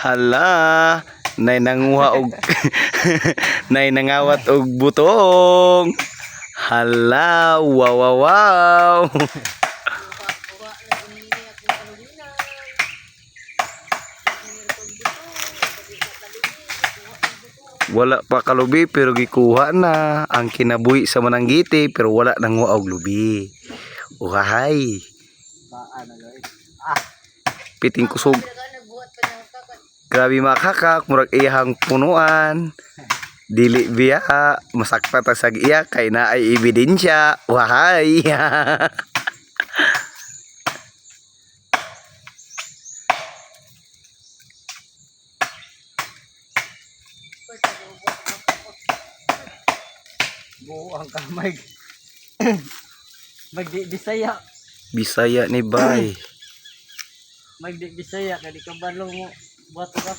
Hala, nay nanguha og nay nangawat og butong. Hala, wow wow wow. Wala pa kalubi pero gikuha na. Ang kinabuhi sa mananggiti pero wala nanguha og lubi. Uhahay. Piting kusog. Grabe makakak, murag iyahang punuan. Dili biya, masakta ta sa iya kay na ay ebidensya. Wahay. Buang ka magdi Bisaya. Bisaya ni bay. Magdi Bisaya kadi kabalong mo buhat ka.